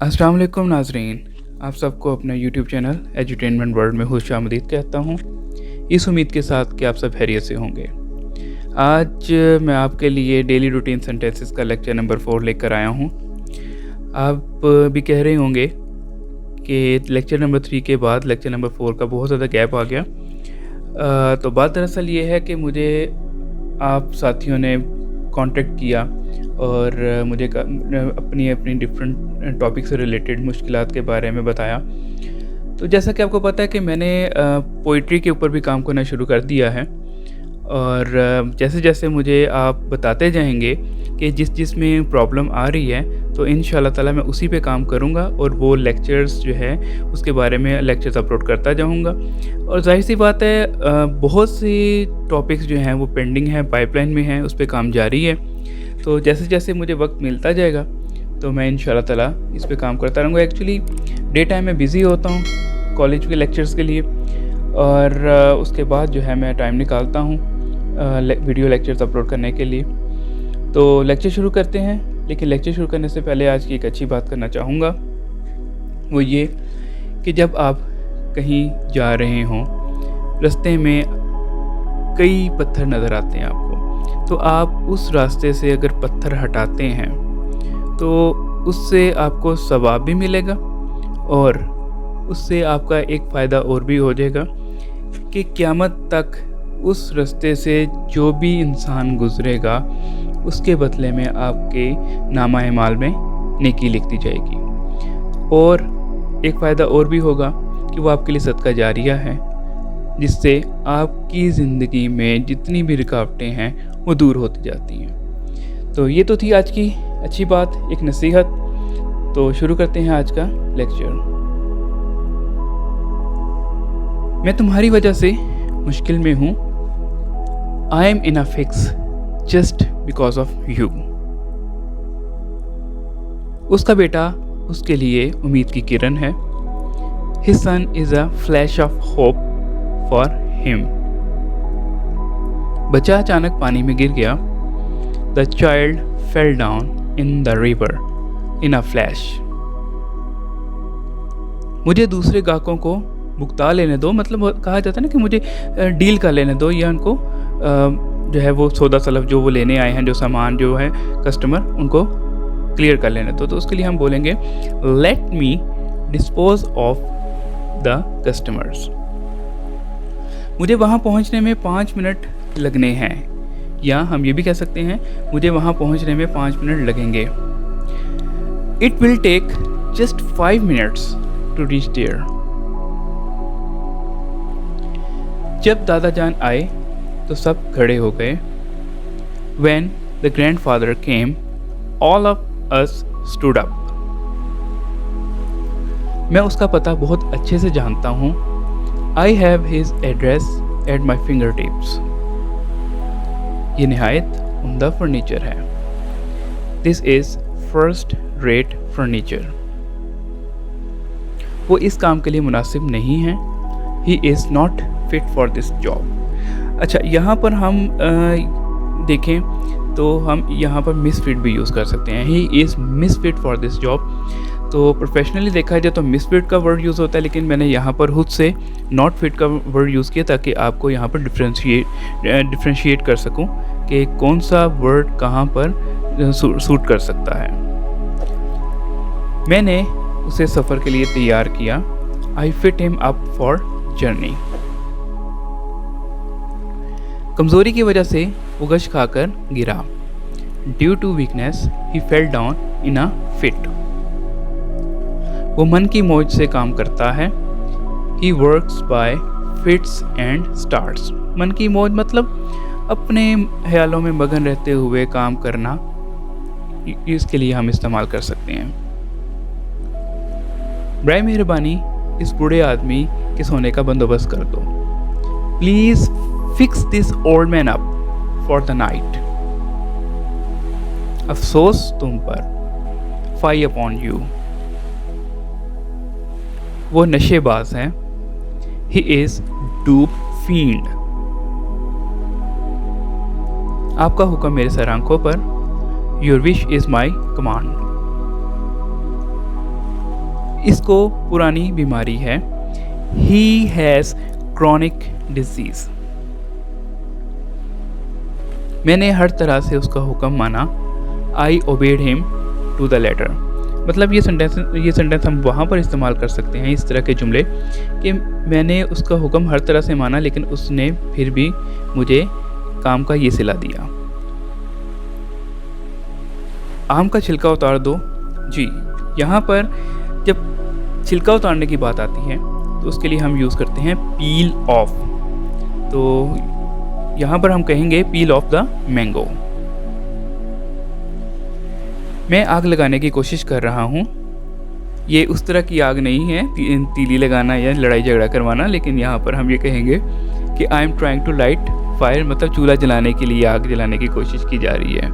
अस्सलाम वालेकुम नाज़रीन, आप सबको अपना यूट्यूब चैनल एजुटेनमेंट वर्ल्ड में खुशामदीद कहता हूँ। इस उम्मीद के साथ कि आप सब खैरियत से होंगे। आज मैं आपके लिए डेली रूटीन सेंटेंसेस का लेक्चर नंबर 4 लेकर आया हूँ। आप भी कह रहे होंगे कि लेक्चर नंबर 3 के बाद लेक्चर नंबर 4 का बहुत ज़्यादा गैप आ गया। तो बात दरअसल ये है कि मुझे आप साथियों ने कांटेक्ट किया और मुझे अपनी डिफरेंट टॉपिक से रिलेटेड मुश्किलात के बारे में बताया। तो जैसा कि आपको पता है कि मैंने पोइट्री के ऊपर भी काम करना शुरू कर दिया है और जैसे जैसे मुझे आप बताते जाएंगे कि जिस में प्रॉब्लम आ रही है तो इंशाल्लाह ताला मैं उसी पे काम करूँगा और वो लेक्चर्स जो है उसके बारे में लेक्चर्स अपलोड करता जाऊँगा। और जाहिर सी बात है बहुत सी टॉपिक्स जो हैं वो पेंडिंग हैं, पाइपलाइन में हैं, उस पर काम जारी है। तो जैसे जैसे मुझे वक्त मिलता जाएगा तो मैं इंशाल्लाह ताला इस पे काम करता रहूँगा। एक्चुअली डे टाइम में बिज़ी होता हूँ कॉलेज के लेक्चर्स के लिए और उसके बाद जो है मैं टाइम निकालता हूँ वीडियो लेक्चर्स अपलोड करने के लिए। तो लेक्चर शुरू करते हैं, लेकिन लेक्चर शुरू करने से पहले आज की एक अच्छी बात करना चाहूँगा, वो ये कि जब आप कहीं जा रहे हों, रास्ते में कई पत्थर नज़र आते हैं आपको, तो आप उस रास्ते से अगर पत्थर हटाते हैं तो उससे आपको सवाब भी मिलेगा और उससे आपका एक फ़ायदा और भी हो जाएगा कि क़यामत तक उस रास्ते से जो भी इंसान गुज़रेगा उसके बदले में आपके नामा-ए-माल में नेकी लिख दी जाएगी। और एक फ़ायदा और भी होगा कि वो आपके लिए सदका जारिया है, जिससे आपकी ज़िंदगी में जितनी भी रुकावटें हैं वो दूर होती जाती हैं। तो ये तो थी आज की अच्छी बात, एक नसीहत। तो शुरू करते हैं आज का लेक्चर। मैं तुम्हारी वजह से मुश्किल में हूँ। I am in a fix just because of you. उसका बेटा उसके लिए उम्मीद की किरण है। His son is a flash of hope for him. बच्चा अचानक पानी में गिर गया। The child fell down in the river in a flash. मुझे दूसरे ग्राहकों को भुगता लेने दो, मतलब कहा जाता है ना कि मुझे डील कर लेने दो, या उनको जो है वो सौदा सलफ जो वो लेने आए हैं, जो सामान जो है कस्टमर, उनको क्लियर कर लेने दो। तो उसके लिए हम बोलेंगे let me dispose of the customers. मुझे वहाँ पहुँचने में 5 मिनट लगने हैं, या हम ये भी कह सकते हैं मुझे वहाँ पहुँचने में 5 मिनट लगेंगे। It will take just 5 minutes to reach there. जब दादा जान आए तो सब खड़े हो गए। When the grandfather came, all of us stood up. मैं उसका पता बहुत अच्छे से जानता हूँ। I have his address at my fingertips. ये निहायत उम्दा फर्नीचर है। This is first rate furniture. वो इस काम के लिए मुनासिब नहीं है। He is not fit for this job. अच्छा, यहाँ पर हम देखें तो हम यहाँ पर मिसफिट भी यूज़ कर सकते हैं। He is misfit for this job. तो प्रोफेशनली देखा जाए तो मिसफिट का वर्ड यूज़ होता है, लेकिन मैंने यहाँ पर खुद से नॉट फिट का वर्ड यूज़ किया ताकि आपको यहाँ पर डिफ्रेंशिएट कर सकूँ कि कौन सा वर्ड कहाँ पर सूट कर सकता है। मैंने उसे सफ़र के लिए तैयार किया। I fit him up for journey. कमज़ोरी की वजह से वो गश खाकर गिरा। Due to weakness he fell down in a fit. वो मन की मौज से काम करता है। He works by fits and starts. मन की मौज मतलब अपने ख्यालों में मगन रहते हुए काम करना, इसके लिए हम इस्तेमाल कर सकते हैं। बराए मेहरबानी इस बूढ़े आदमी के सोने का बंदोबस्त कर दो। Please fix this old man up for the night. अफसोस तुम पर, fie upon you. वो नशेबाज हैं। He is dope fiend. आपका हुक्म मेरे सर आंखों पर। Your wish is my command. इसको पुरानी बीमारी है। He has chronic disease. मैंने हर तरह से उसका हुक्म माना। I obeyed him to the letter. मतलब ये सेंटेंस हम वहाँ पर इस्तेमाल कर सकते हैं, इस तरह के जुमले कि मैंने उसका हुक्म हर तरह से माना लेकिन उसने फिर भी मुझे काम का ये सिला दिया। आम का छिलका उतार दो। जी, यहाँ पर जब छिलका उतारने की बात आती है तो उसके लिए हम यूज़ करते हैं पील ऑफ। तो यहाँ पर हम कहेंगे पील ऑफ द मैंगो। मैं आग लगाने की कोशिश कर रहा हूँ। ये उस तरह की आग नहीं है तीली लगाना या लड़ाई झगड़ा करवाना, लेकिन यहाँ पर हम ये कहेंगे कि I am trying to light fire, मतलब चूल्हा जलाने के लिए आग जलाने की कोशिश की जा रही है।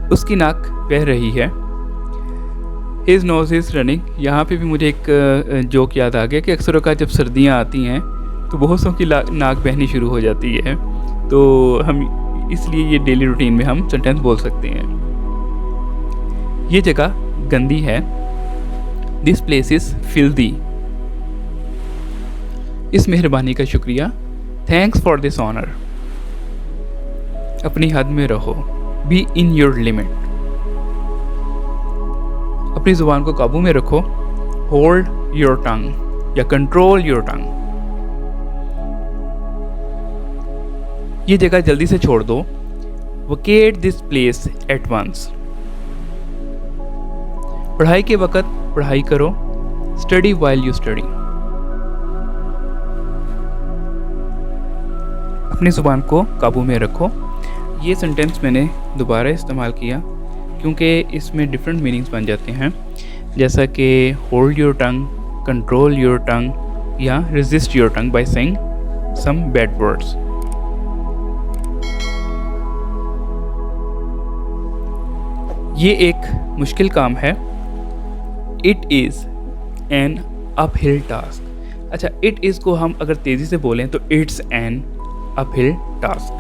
उसकी नाक बह रही है। His nose is running. यहाँ पे भी मुझे एक जोक याद आ गया कि अक्सर का जब सर्दियाँ आती हैं तो बहुत सौ की नाक बहनी शुरू हो जाती है। तो हम इसलिए ये डेली रूटीन में हम सेंटेंस बोल सकते हैं। ये जगह गंदी है। This place is filthy. इस मेहरबानी का शुक्रिया। Thanks for this honour. अपनी हद में रहो। Be in your limit. अपनी जुबान को काबू में रखो। होल्ड योर टंग या कंट्रोल योर टंग। ये जगह जल्दी से छोड़ दो। Vacate this place at once. पढ़ाई के वक्त पढ़ाई करो। Study while you study. अपनी जुबान को काबू में रखो। ये सेंटेंस मैंने दोबारा इस्तेमाल किया क्योंकि इसमें डिफरेंट मीनिंग्स बन जाते हैं, जैसा कि hold your tongue, control your tongue या resist your tongue by saying some bad words. ये एक मुश्किल काम है। It is an uphill task. अच्छा, इट इज़ को हम अगर तेज़ी से बोलें तो इट्स एन अपहिल टास्क।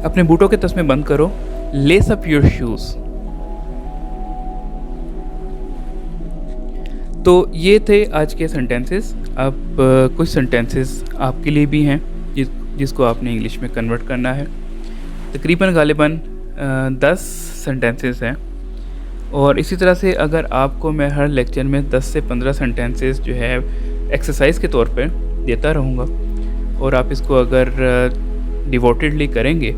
अपने बूटों के तस्मे बंद करो। Less up your shoes. तो ये थे आज के सेंटेंसेस। अब कुछ सेंटेंसेस आपके लिए भी हैं जिसको आपने इंग्लिश में कन्वर्ट करना है। तकरीबन गालिबन 10 सेंटेंसेस हैं और इसी तरह से अगर आपको मैं हर लेक्चर में 10 से 15 सेंटेंसेस जो है एक्सरसाइज के तौर पे देता रहूँगा और आप इसको अगर डिवोटेडली करेंगे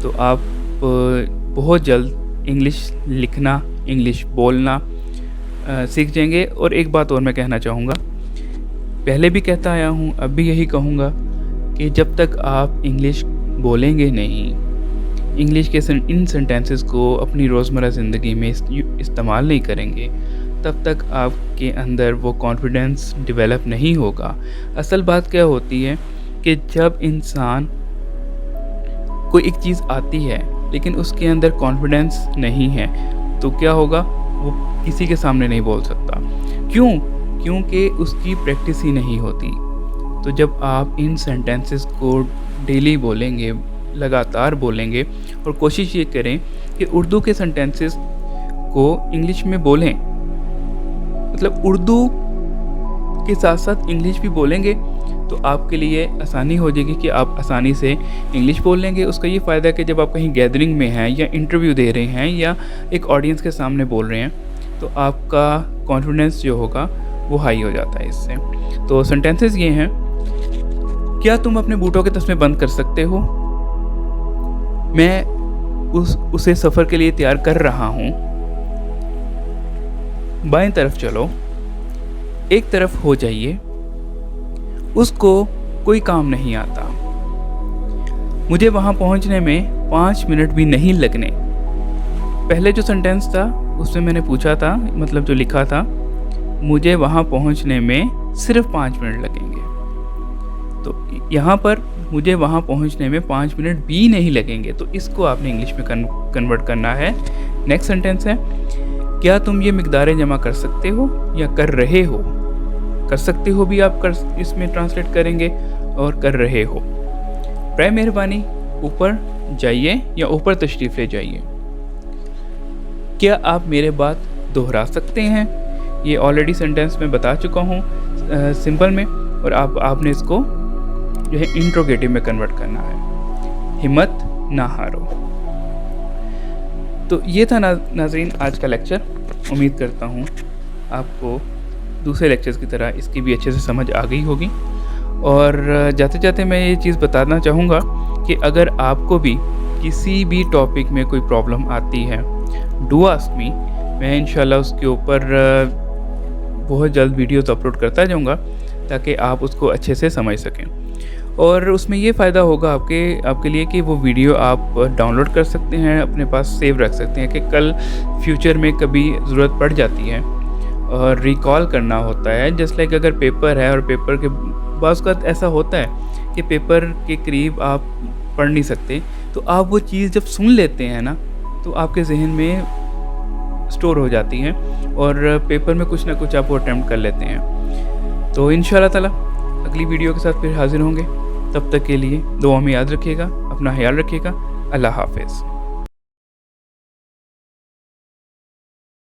तो आप बहुत जल्द इंग्लिश लिखना, इंग्लिश बोलना सीख जाएंगे। और एक बात और मैं कहना चाहूँगा, पहले भी कहता आया हूँ, अब भी यही कहूँगा कि जब तक आप इंग्लिश बोलेंगे नहीं, इंग्लिश के इन सेंटेंसेस को अपनी रोज़मर्रा ज़िंदगी में इस्तेमाल नहीं करेंगे, तब तक आपके अंदर वो कॉन्फिडेंस डेवलप नहीं होगा। असल बात क्या होती है कि जब इंसान कोई एक चीज़ आती है लेकिन उसके अंदर कॉन्फिडेंस नहीं है तो क्या होगा, वो किसी के सामने नहीं बोल सकता। क्यों? क्योंकि उसकी प्रैक्टिस ही नहीं होती। तो जब आप इन सेंटेंसेस को डेली बोलेंगे, लगातार बोलेंगे और कोशिश ये करें कि उर्दू के सेंटेंसेस को इंग्लिश में बोलें, मतलब उर्दू के साथ साथ इंग्लिश भी बोलेंगे तो आपके लिए आसानी हो जाएगी कि आप आसानी से इंग्लिश बोल लेंगे। उसका ये फ़ायदा है कि जब आप कहीं गैदरिंग में हैं या इंटरव्यू दे रहे हैं या एक ऑडियंस के सामने बोल रहे हैं तो आपका कॉन्फिडेंस जो होगा वो हाई हो जाता है इससे। तो सेंटेंसेस ये हैं। क्या तुम अपने बूटों के तस्मे बंद कर सकते हो? मैं उसे सफ़र के लिए तैयार कर रहा हूँ। बाएं तरफ चलो, एक तरफ हो जाइए, उसको कोई काम नहीं आता। मुझे वहाँ पहुँचने में 5 मिनट भी नहीं लगने। पहले जो सेंटेंस था उसमें मैंने पूछा था, मतलब जो लिखा था, मुझे वहाँ पहुँचने में सिर्फ 5 मिनट लगेंगे। तो यहाँ पर मुझे वहाँ पहुँचने में 5 मिनट भी नहीं लगेंगे, तो इसको आपने इंग्लिश में कन्वर्ट करना है। नेक्स्ट सेंटेंस है, क्या तुम ये मिकदारें जमा कर सकते हो या कर रहे हो? कर सकते हो भी आप इसमें ट्रांसलेट करेंगे और कर रहे हो। प्राय मेहरबानी ऊपर जाइए या ऊपर तशरीफ़ ले जाइए। क्या आप मेरे बात दोहरा सकते हैं? ये ऑलरेडी सेंटेंस में बता चुका हूँ सिंपल में, और आपने इसको जो है इंट्रोगेटिव में कन्वर्ट करना है। हिम्मत ना हारो। तो ये था नाज़रीन आज का लेक्चर। उम्मीद करता हूँ आपको दूसरे लेक्चर्स की तरह इसकी भी अच्छे से समझ आ गई होगी। और जाते जाते मैं ये चीज़ बताना चाहूँगा कि अगर आपको भी किसी भी टॉपिक में कोई प्रॉब्लम आती है, डू आस्क मी। मैं इंशाल्लाह उसके ऊपर बहुत जल्द वीडियोस अपलोड करता जाऊँगा ताकि आप उसको अच्छे से समझ सकें। और उसमें ये फ़ायदा होगा आपके लिए कि वो वीडियो आप डाउनलोड कर सकते हैं, अपने पास सेव रख सकते हैं कि कल फ्यूचर में कभी ज़रूरत पड़ जाती है और रिकॉल करना होता है। जस्ट लाइक अगर पेपर है और पेपर के बाज़ का ऐसा होता है कि पेपर के करीब आप पढ़ नहीं सकते, तो आप वो चीज़ जब सुन लेते हैं ना तो आपके जहन में स्टोर हो जाती है और पेपर में कुछ ना कुछ आप वो अटैम्प्ट कर लेते हैं। तो इंशाल्लाह ताला अगली वीडियो के साथ फिर हाज़िर होंगे। तब तक के लिए दुआ में याद रखिएगा, अपना ख्याल रखिएगा। अल्लाह हाफ़िज़।